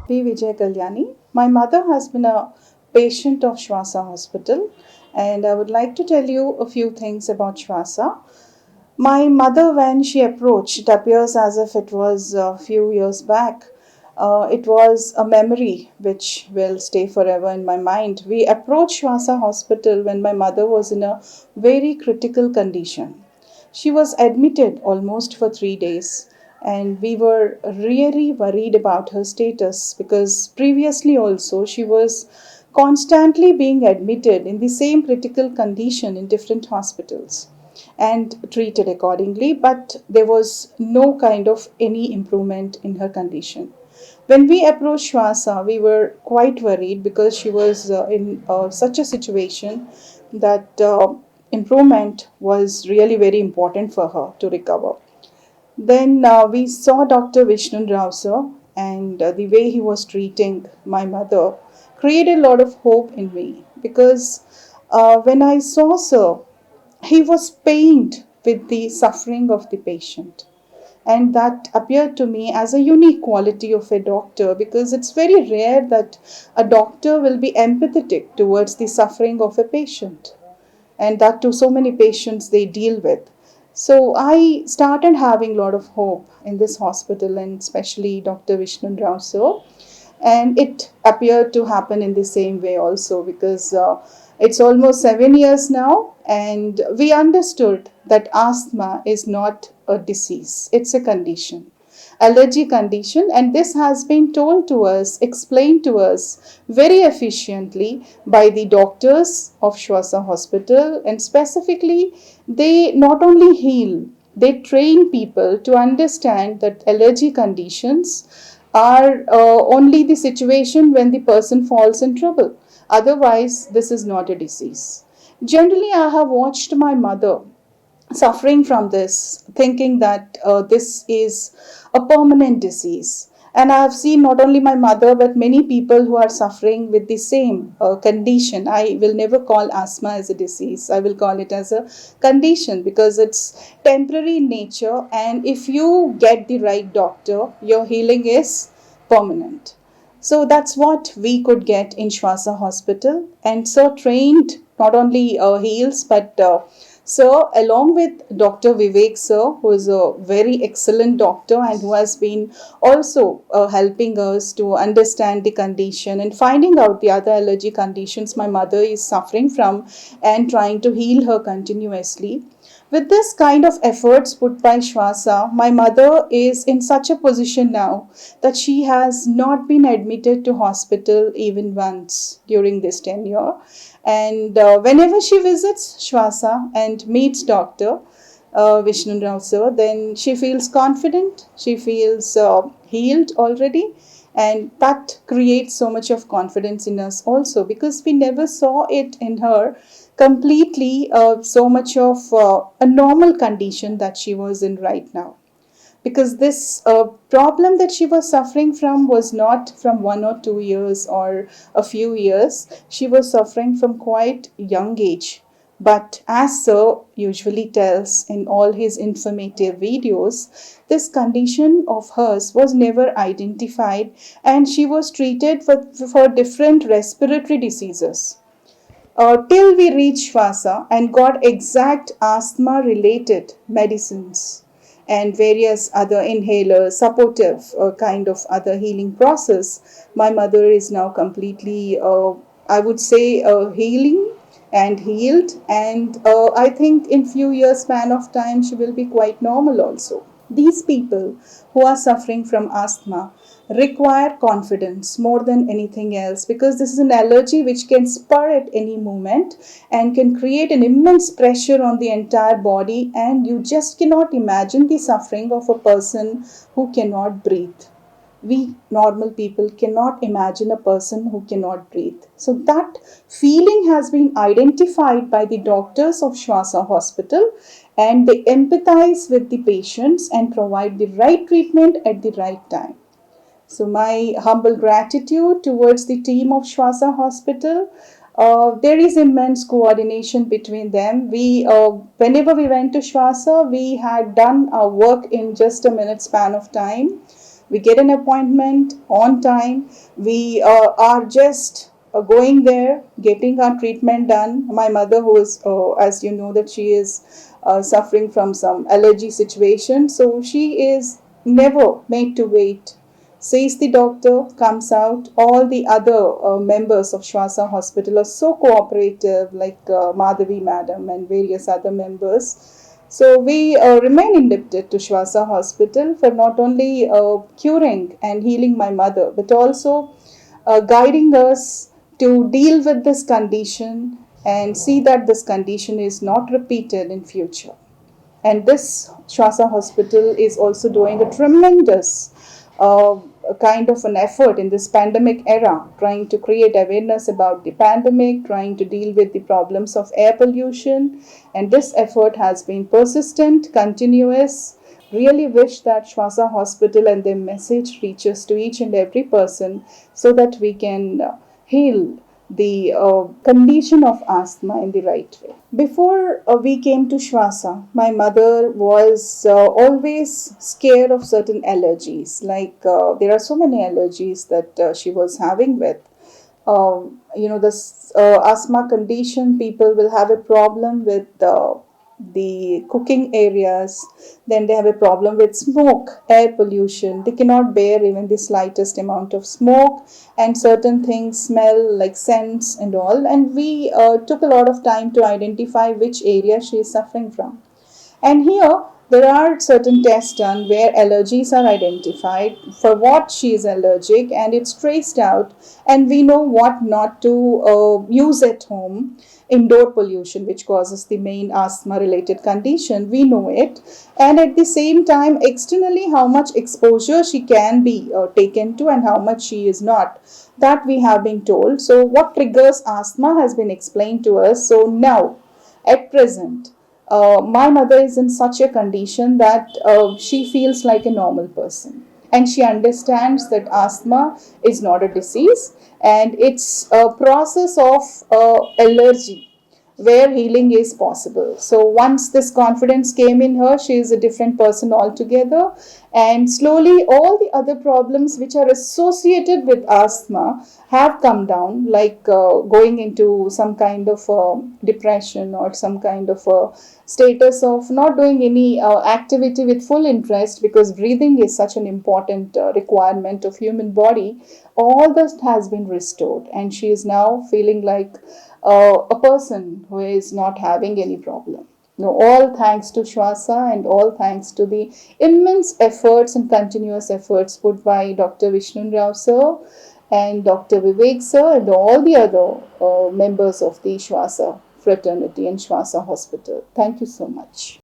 Vijaya Kalyani. My mother has been a patient of Swasa Hospital, and I would like to tell you a few things about Swasa. My mother, when she approached, it appears as if it was a few years back. It was a memory which will stay forever in my mind. We approached Swasa Hospital when my mother was in a very critical condition. She was admitted almost for 3 days, and we were really worried about her status because previously also she was constantly being admitted in the same critical condition in different hospitals and treated accordingly, but there was no kind of any improvement in her condition. When we approached Shwasa, we were quite worried because she was in such a situation that improvement was really very important for her to recover. Then we saw Dr. Vishnu Rao sir, and the way he was treating my mother created a lot of hope in me because when I saw sir, he was pained with the suffering of the patient. And that appeared to me as a unique quality of a doctor because it's very rare that a doctor will be empathetic towards the suffering of a patient, and that to so many patients they deal with. So I started having a lot of hope in this hospital, and especially Dr. Vishnu Rao sir. And it appeared to happen in the same way also because it's almost 7 years now, and we understood that asthma is not a disease, it's a condition, allergy condition, and this has been told to us, explained to us very efficiently by the doctors of Swasa Hospital. And specifically, they not only heal, they train people to understand that allergy conditions are only the situation when the person falls in trouble. Otherwise, this is not a disease. Generally, I have watched my mother suffering from this, thinking that this is a permanent disease. And I have seen not only my mother, but many people who are suffering with the same condition. I will never call asthma as a disease. I will call it as a condition because it's temporary in nature. And if you get the right doctor, your healing is permanent. So that's what we could get in Shwasa Hospital. And so trained not only heals, but so, along with Dr. Vivek sir, who is a very excellent doctor and who has been also helping us to understand the condition and finding out the other allergy conditions my mother is suffering from and trying to heal her continuously. With this kind of efforts put by Shwasa, my mother is in such a position now that she has not been admitted to hospital even once during this tenure. And whenever she visits Shwasa and meets Doctor Vishnu Rao sir, then she feels confident, she feels healed already, and that creates so much of confidence in us also because we never saw it in her completely so much of a normal condition that she was in right now, because this problem that she was suffering from was not from 1 or 2 years or a few years. She was suffering from quite young age. But as Sir usually tells in all his informative videos, this condition of hers was never identified, and she was treated for different respiratory diseases till we reached Swasa and got exact asthma related medicines and various other inhalers, supportive kind of other healing process. My mother is now completely, I would say, healing and healed, and I think in few years span of time she will be quite normal also. These people who are suffering from asthma require confidence more than anything else because this is an allergy which can spur at any moment and can create an immense pressure on the entire body, and you just cannot imagine the suffering of a person who cannot breathe. We normal people cannot imagine a person who cannot breathe. So that feeling has been identified by the doctors of Swasa Hospital, and they empathize with the patients and provide the right treatment at the right time. So my humble gratitude towards the team of Swasa Hospital. There is immense coordination between them. Whenever we went to Swasa, we had done our work in just a minute span of time. We get an appointment on time. We are just going there, getting our treatment done. My mother, who is, as you know, that she is suffering from some allergy situation, so she is never made to wait. Sees the doctor, comes out. All the other members of Swasa Hospital are so cooperative, like Madhavi Madam and various other members. So we remain indebted to Swasa Hospital for not only curing and healing my mother, but also guiding us to deal with this condition and see that this condition is not repeated in future. And this Swasa Hospital is also doing a tremendous kind of an effort in this pandemic era, trying to create awareness about the pandemic, trying to deal with the problems of air pollution. And this effort has been persistent, continuous. Really wish that Swasa Hospital and their message reaches to each and every person so that we can heal the condition of asthma in the right way. Before we came to Swasa, my mother was always scared of certain allergies. Like there are so many allergies that she was having with. This asthma condition, people will have a problem with the cooking areas. Then they have a problem with smoke, air pollution. They cannot bear even the slightest amount of smoke, and certain things smell like scents and all. And we took a lot of time to identify which area she is suffering from. And here there are certain tests done where allergies are identified for what she is allergic, and it's traced out, and we know what not to use at home. Indoor pollution, which causes the main asthma related condition, we know it. And at the same time, externally, how much exposure she can be taken to and how much she is not, that we have been told. So what triggers asthma has been explained to us. So now, at present, my mother is in such a condition that she feels like a normal person. And she understands that asthma is not a disease, and it's a process of allergy where healing is possible. So once this confidence came in her, she is a different person altogether. And slowly, all the other problems which are associated with asthma have come down, like going into some kind of depression or some kind of status of not doing any activity with full interest, because breathing is such an important requirement of human body. All that has been restored, and she is now feeling like a person who is not having any problem. No, all thanks to Swasa and all thanks to the immense efforts and continuous efforts put by Dr. Vishnu Rao sir and Dr. Vivek sir and all the other members of the Swasa fraternity and Swasa Hospital. Thank you so much.